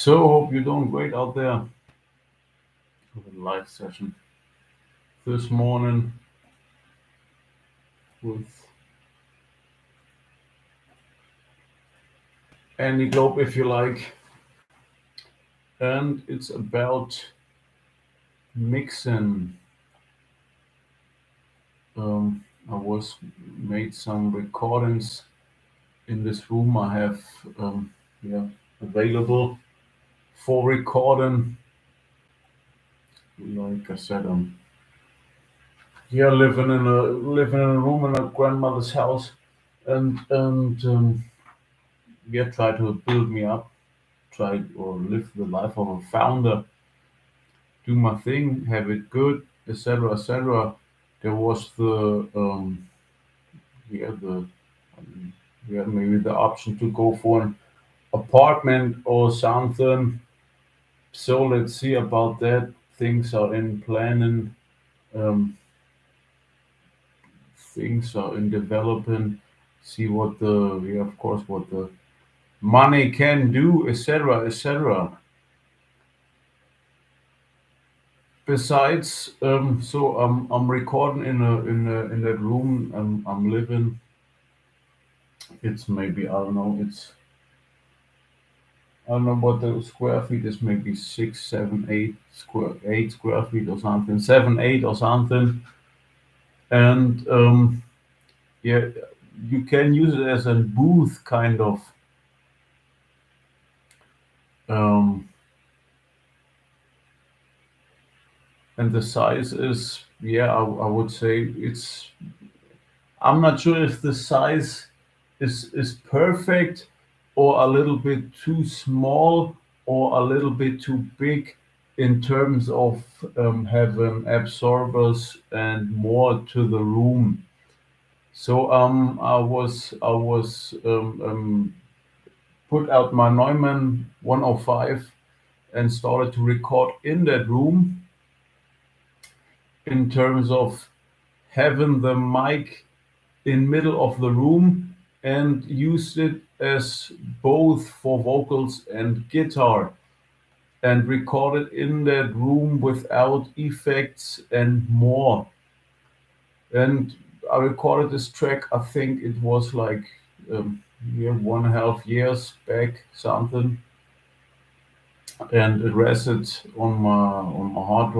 So hope you're doing great out there with a live session this morning with Andy Globe, if you like, and it's about mixing. I was made some recordings in this room. I have yeah available for recording. Like I said, living in a room in a grandmother's house, and yeah, try to build me up, try or live the life of a founder, do my thing, have it good, etc., etc. There was yeah the yeah maybe the option to go for an apartment or something. So let's see about that. Things are in planning. Um, things are in developing. See what the yeah of course what the money can do, etc., etc. Besides, so I'm recording in that room I'm living. It's maybe I don't know what the square feet is. Maybe 6, 7, 8 square feet or something. 7, 8 or something. And yeah, you can use it as a booth kind of. Um, and the size is yeah I would say it's I'm not sure if the size is perfect or a little bit too small or a little bit too big in terms of having absorbers and more to the room. So I was put out my Neumann 105 and started to record in that room in terms of having the mic in middle of the room and used it as both for vocals and guitar and recorded in that room without effects and more. And I recorded this track, I think it was like yeah, 1.5 years back, something, and it rested on my hard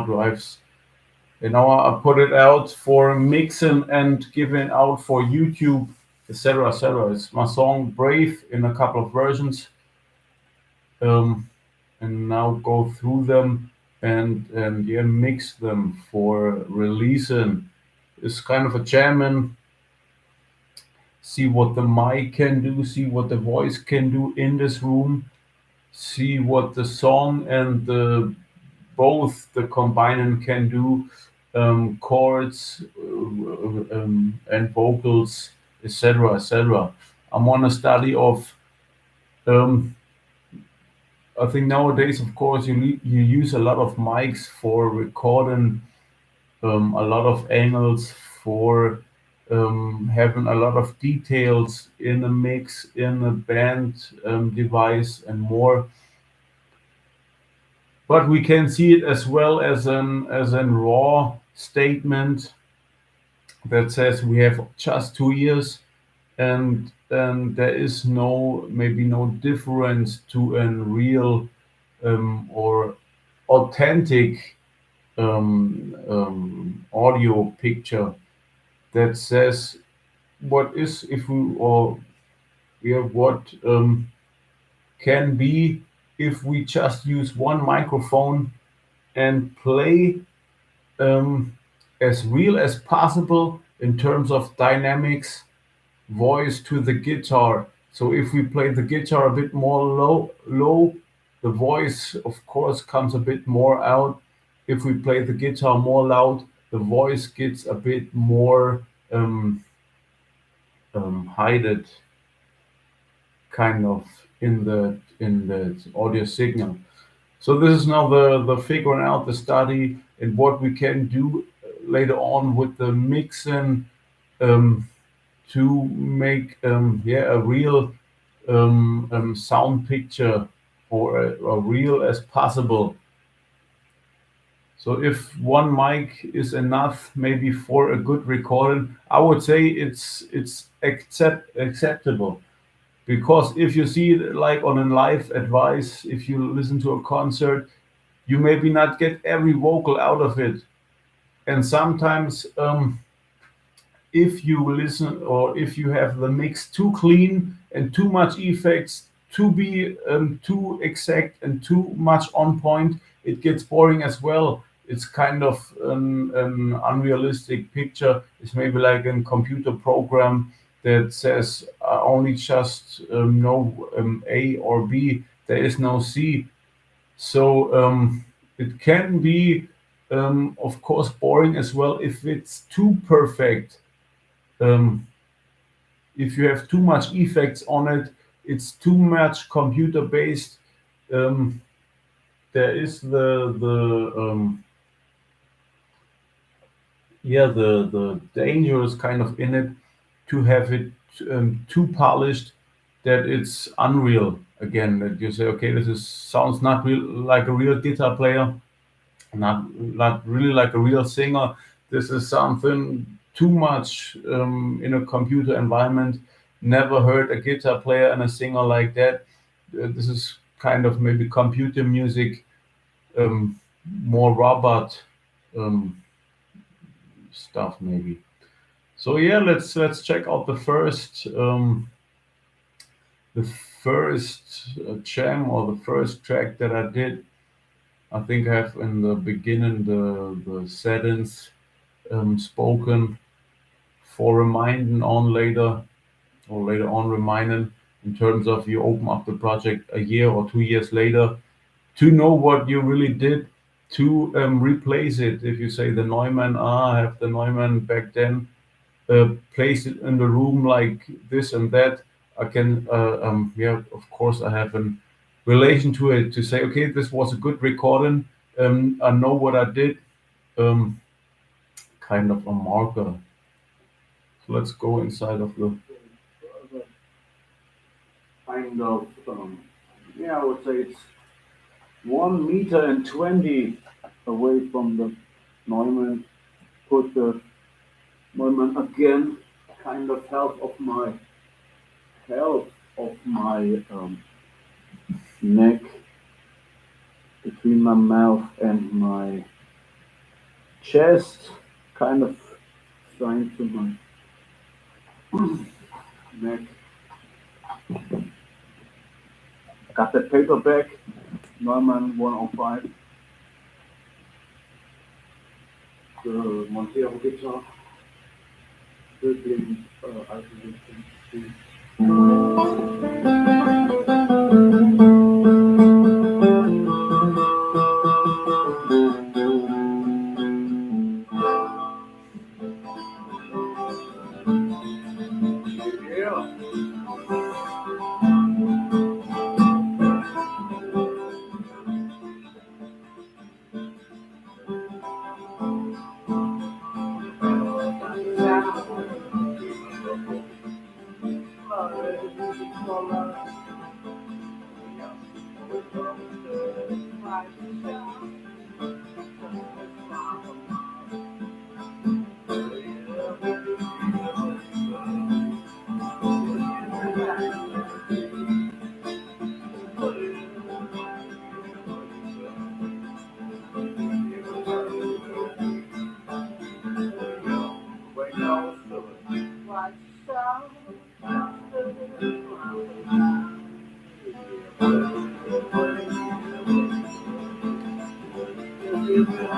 drives. And now I put it out for mixing and giving out for YouTube, etc., etc. It's my song Brave in a couple of versions, um, and now go through them and yeah, mix them for releasing. It's kind of a jamming. See what the mic can do. See what the voice can do in this room. See what the song and the both the combining can do, chords and vocals, etc., etc. I'm on a study of. Um, I think nowadays, of course, you use a lot of mics for recording, a lot of angles for having a lot of details in a mix, in a band device, and more. But we can see it as well as an raw statement that says we have just 2 years, and there is maybe no difference to a real or authentic audio picture that says what is if we or yeah, what can be if we just use one microphone and play um, as real as possible in terms of dynamics, voice to the guitar. So if we play the guitar a bit more low, the voice of course comes a bit more out. If we play the guitar more loud, the voice gets a bit more hidden, kind of in the audio signal. So this is now the figuring out the study and what we can do later on with the mixing um, to make yeah a real sound picture or a real as possible. So if one mic is enough, maybe for a good recording, I would say it's acceptable. Because if you see it like on a live advice, if you listen to a concert, you maybe not get every vocal out of it. And sometimes if you listen or if you have the mix too clean and too much effects to be too exact and too much on point, it gets boring as well. It's kind of an unrealistic picture. It's maybe like a computer program that says only just no A or B. There is no C. So it can be, of course, boring as well if it's too perfect. Um, if you have too much effects on it, it's too much computer based. Um, there is the dangerous kind of in it to have it too polished that it's unreal again. That you say, okay, this is sounds not real like a real guitar player, not really like a real singer. This is something too much in a computer environment. Never heard a guitar player and a singer like that. This is kind of maybe computer music, um, more robot um, stuff maybe. So yeah, let's check out the first jam or the first track that I did. I think I have in the beginning the settings spoken for reminding on later or later on reminding in terms of you open up the project a year or 2 years later to know what you really did to replace it. If you say the Neumann, I have the Neumann back then, place it in the room like this and that. I can, yeah, of course, I have a relation to it to say, okay, this was a good recording. I know what I did, um, kind of a marker. So let's go inside of the kind of, yeah, I would say it's 1 meter and 20 away from the Neumann. Put the Neumann again, kind of help of my neck between my mouth and my chest, kind of trying to my neck. Got the paperback, Neumann 105, the Montero guitar, wirklich isolation. Yeah.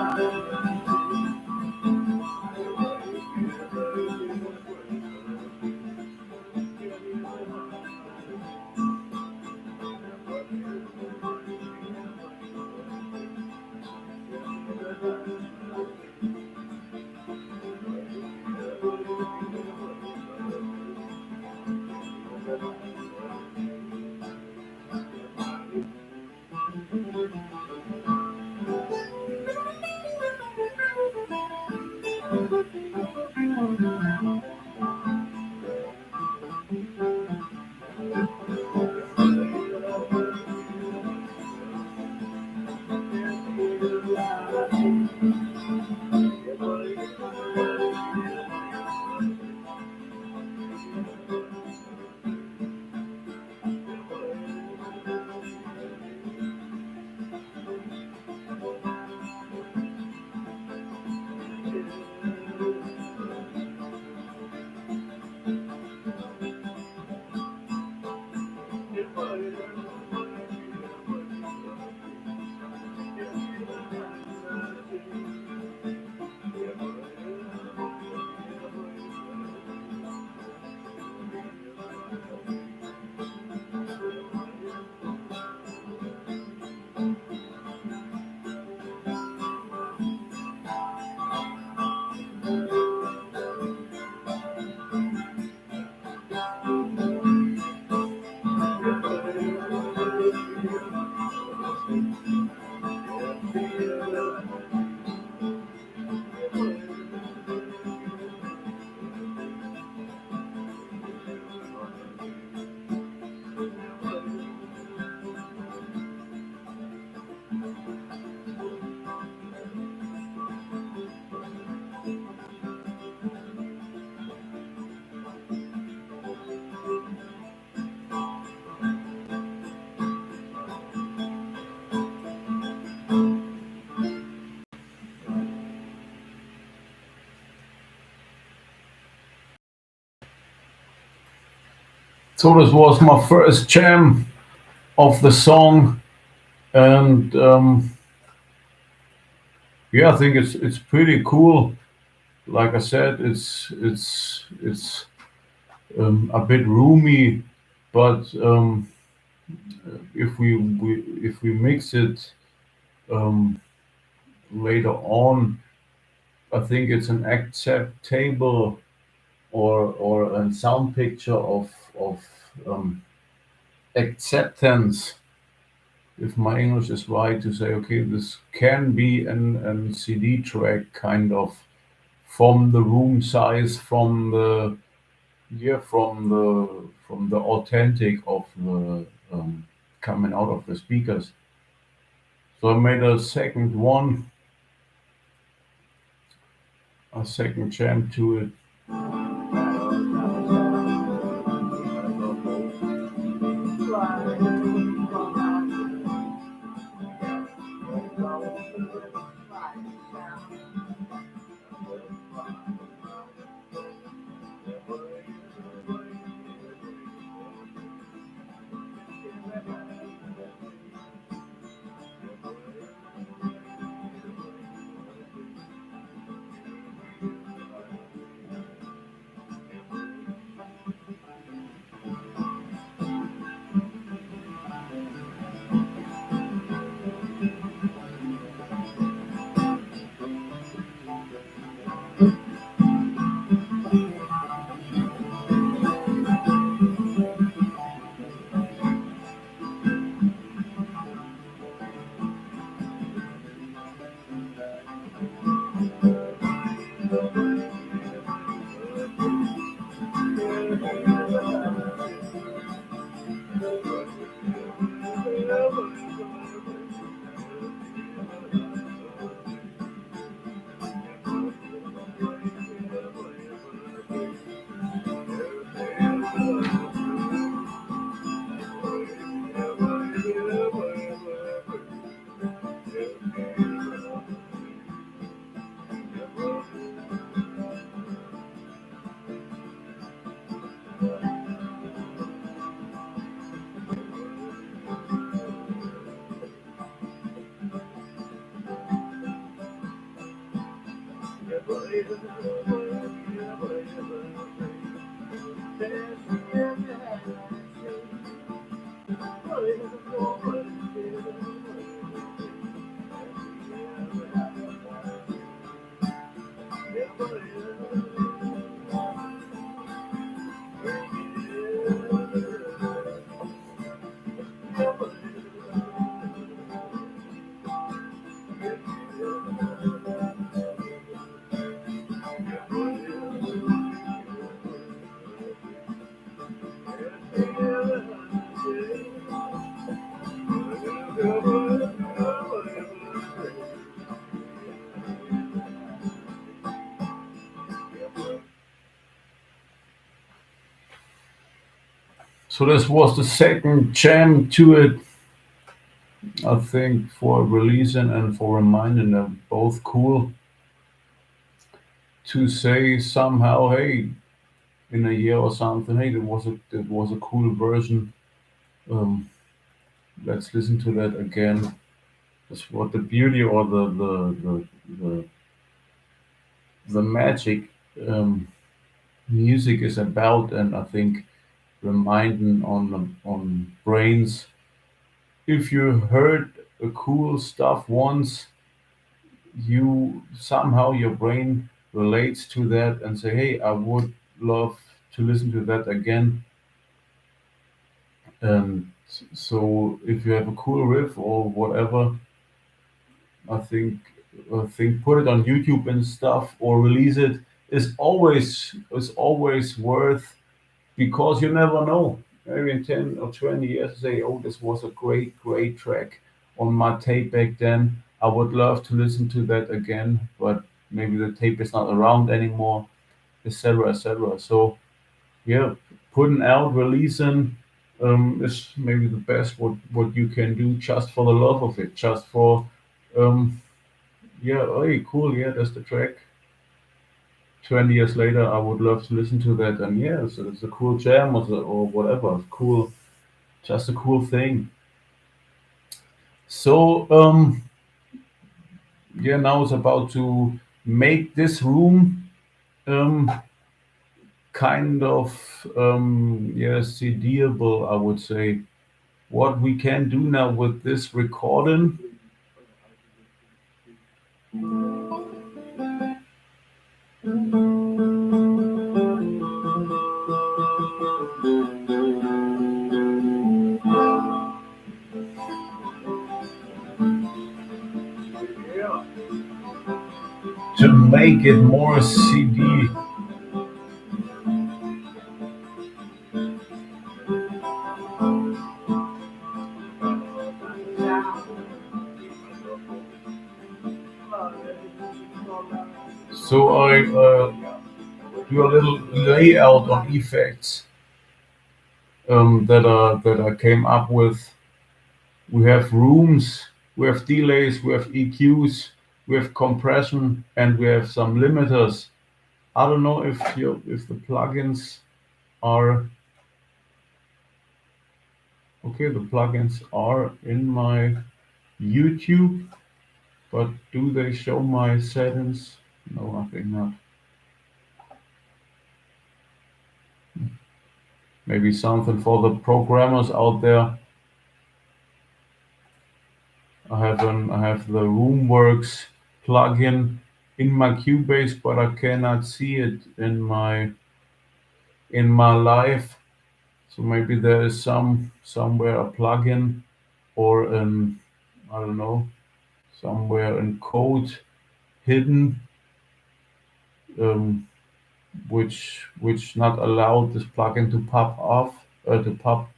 So this was my first jam of the song, and yeah, I think it's pretty cool. Like I said, it's a bit roomy, but if we mix it um, later on, I think it's an acceptable or a sound picture of um, acceptance. If my English is right, to say, okay, this can be an CD track kind of from the room size, from the yeah, from the authentic of the coming out of the speakers. So I made a second jam to it. So this was the second jam to it. I think for releasing and for reminding them both cool to say somehow, hey, in a year or something, hey, it was a cool version. Um, let's listen to that again. That's what the beauty or the magic um, music is about, and I think reminding on brains. If you heard a cool stuff once, you somehow your brain relates to that and say, "Hey, I would love to listen to that again." And so, if you have a cool riff or whatever, I think I think put it on YouTube and stuff or release it is always worth, because you never know. Maybe in 10 or 20 years, say, "Oh, this was a great track on my tape back then. I would love to listen to that again, but maybe the tape is not around anymore," etc., etc. So yeah, putting out, releasing is maybe the best what you can do, just for the love of it, just for um, yeah, hey, cool, yeah, that's the track. 20 years later, I would love to listen to that. And yeah, it's a cool jam or whatever. Cool, just a cool thing. So, yeah, now it's about to make this room um, kind of, yeah, CDable, I would say. What we can do now with this recording, to make it more CD. So I do a little layout on effects that I came up with. We have rooms, we have delays, we have EQs, we have compression, and we have some limiters. I don't know if the plugins are okay. The plugins are in my YouTube, but do they show my settings? No, I think not. Maybe something for the programmers out there. I have the Roomworks plugin in my Cubase, but I cannot see it in my live. So maybe there is somewhere a plugin or an I don't know somewhere in code hidden, um, which not allowed this plugin to pop off to pop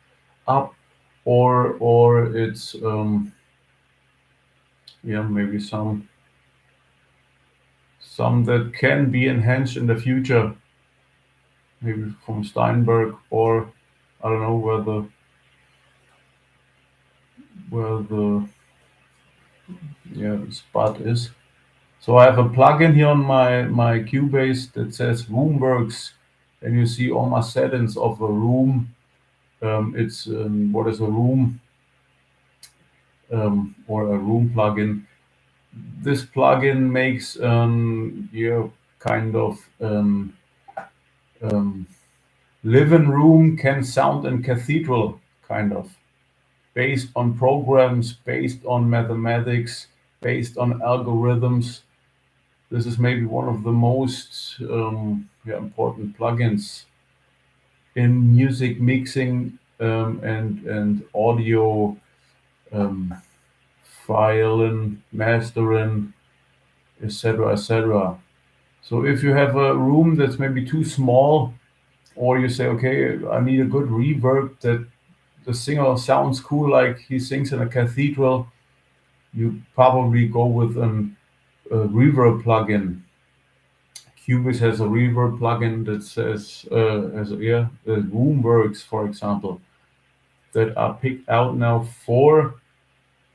up, or it's yeah, maybe some that can be enhanced in the future, maybe from Steinberg, or I don't know where the yeah the spot is. So I have a plugin here on my Cubase that says Roomworks, and you see all my settings of a room. It's what is a room, or a room plugin. This plugin makes yeah, kind of um, living room can sound in cathedral, kind of based on programs, based on mathematics, based on algorithms. This is maybe one of the most yeah, important plugins in music mixing, and audio, um, filing, mastering, etc., etc. So if you have a room that's maybe too small, or you say, okay, I need a good reverb that the singer sounds cool like he sings in a cathedral, you probably go with a reverb plugin. Cubase has a reverb plugin that says, has yeah, Roomworks, for example, that are picked out now for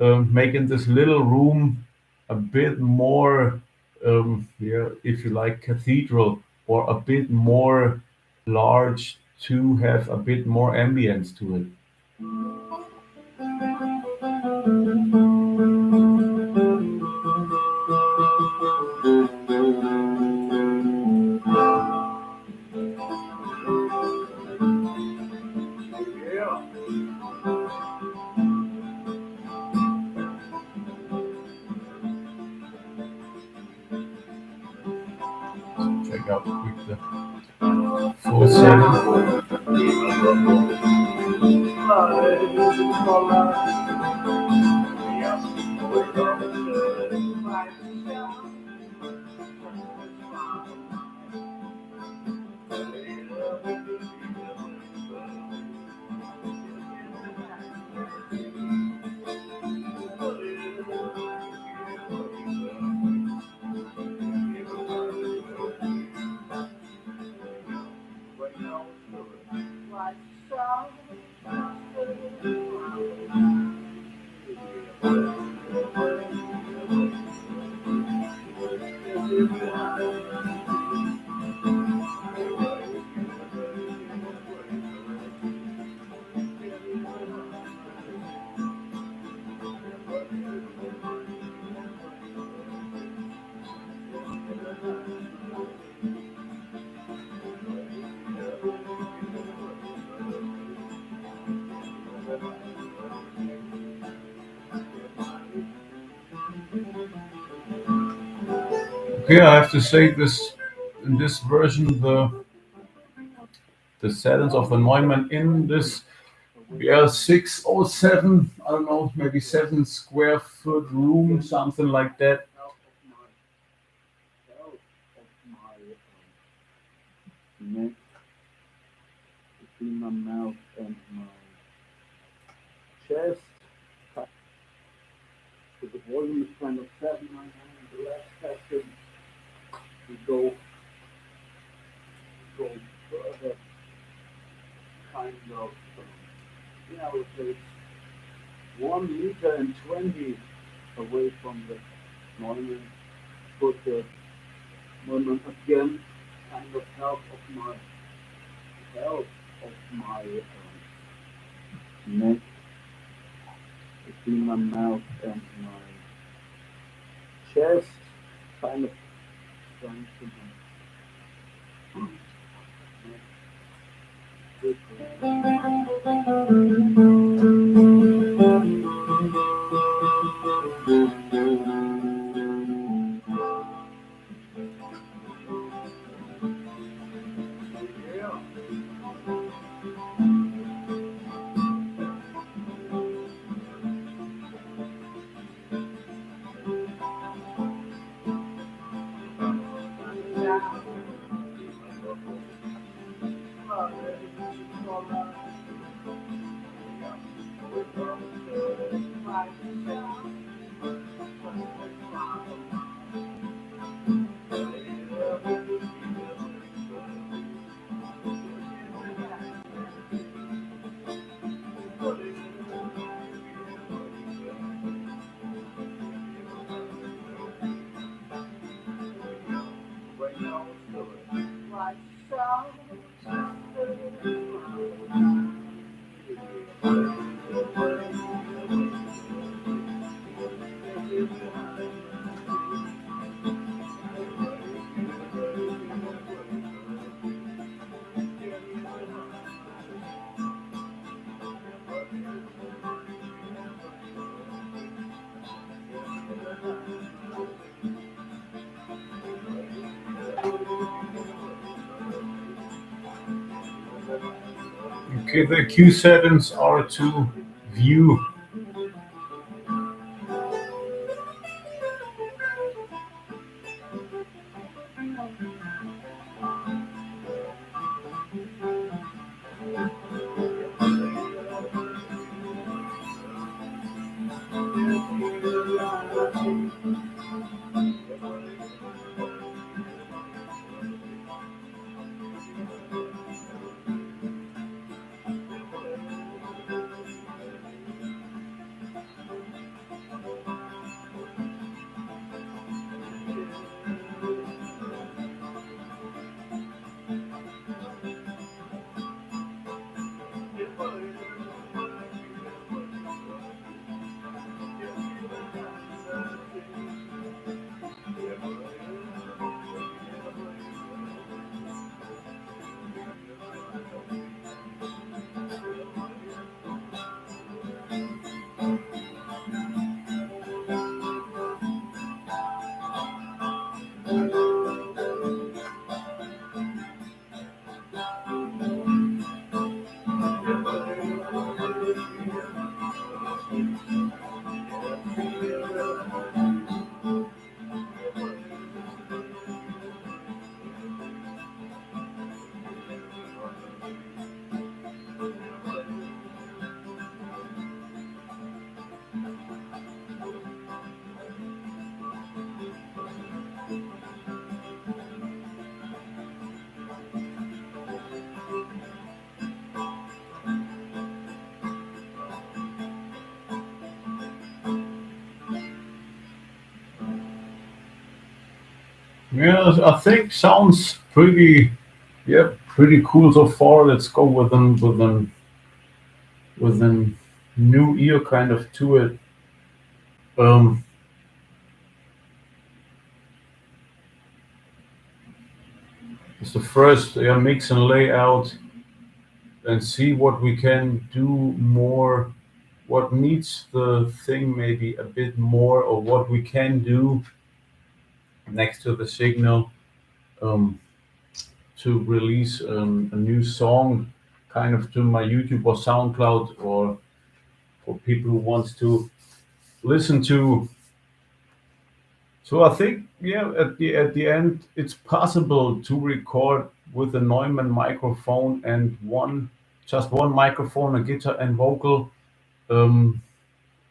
making this little room a bit more, yeah, if you like, cathedral, or a bit more large to have a bit more ambience to it. Check out quick the full setting. Okay, I have to say this in this version the settings of the Neumann in this BL607, I don't know, maybe 7 square foot room, something like that. Neck between my mouth and my chest. So the volume is kind of 799. The last section we go further, kind of. Yeah, I would say it's 1 meter and 20 away from the Neumann. Put the Neumann again, kind of help of my neck between my mouth and my chest, kind of trying to Okay, the Q settings are to view. Yeah, I think sounds pretty, yeah, pretty cool so far. Let's go with an new ear kind of to it. Um, it's the first mix and layout, and see what we can do more. What needs the thing maybe a bit more, or what we can do next to the signal, um, to release a new song, kind of to my YouTube or SoundCloud, or for people who wants to listen to. So I think, yeah, at the end, it's possible to record with a Neumann microphone and just one microphone, a guitar and vocal, um,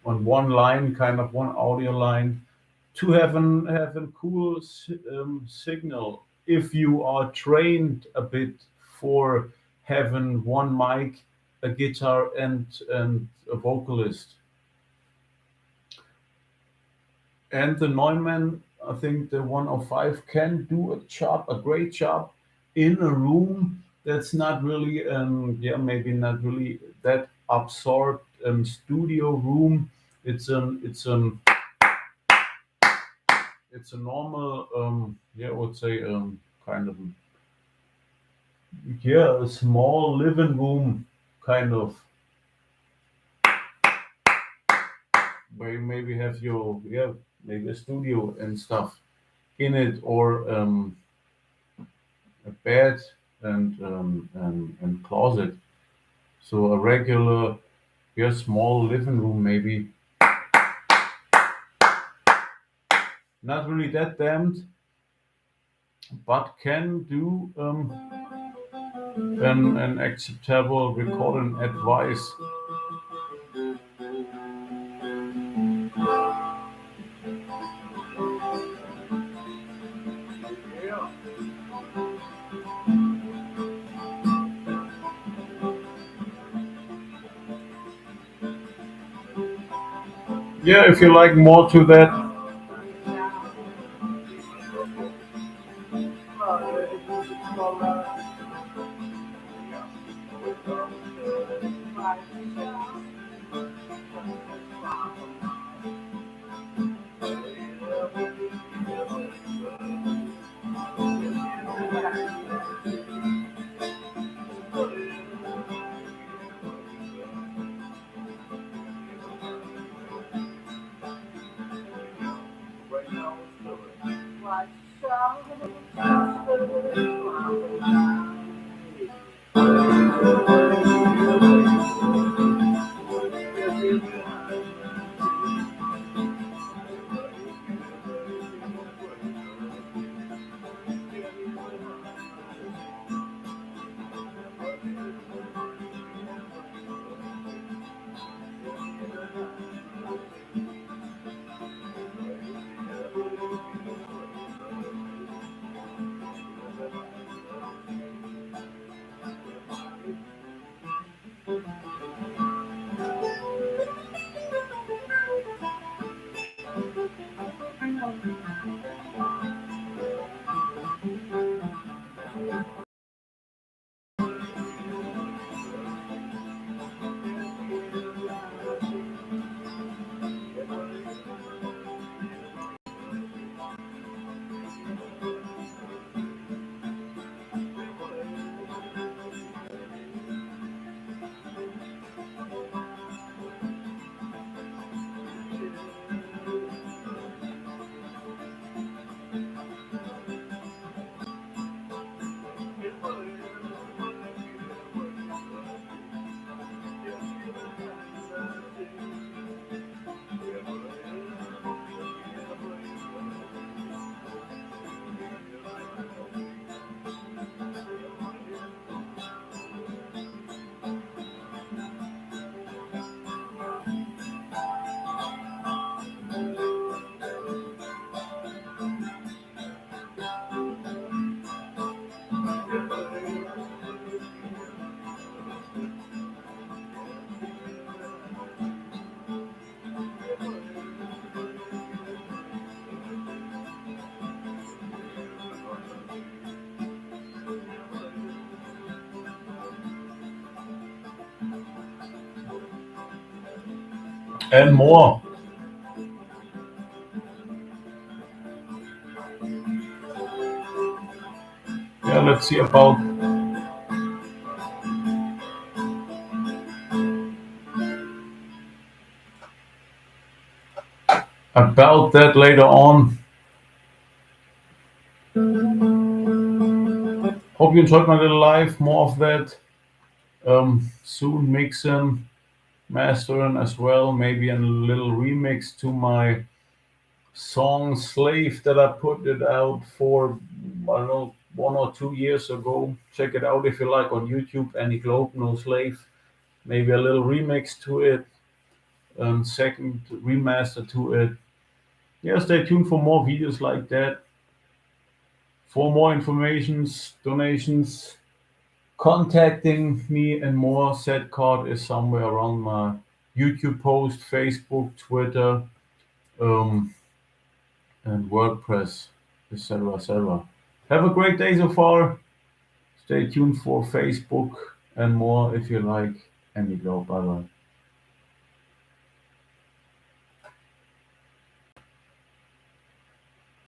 on one line, kind of one audio line, to have a cool signal. If you are trained a bit for having one mic, a guitar, and a vocalist. And the Neumann, I think the 105 can do a great job in a room that's not really, yeah, maybe not really that absorbed studio room. It's a normal, yeah, I would say, kind of, yeah, a small living room, kind of, where you maybe have your, yeah, maybe a studio and stuff in it, or a bed and closet. So a regular, yeah, small living room, maybe not really that damped, but can do an acceptable recording advice. Yeah, if you like more to that, and more. Yeah, let's see about that later on. Hope you enjoyed my little live. More of that soon. Mixing, mastering as well. Maybe a little remix to my song Slave that I put it out for, I don't know, 1 or 2 years ago. Check it out if you like on YouTube. Any Globe, No Slave. Maybe a little remix to it. Second remaster to it. Yeah, stay tuned for more videos like that. For more informations, donations, contacting me and more, set card is somewhere around my YouTube post, Facebook, Twitter, um, and WordPress, etc., etc. Have a great day so far. Stay tuned for Facebook and more if you like. Andy Globe. Bye bye.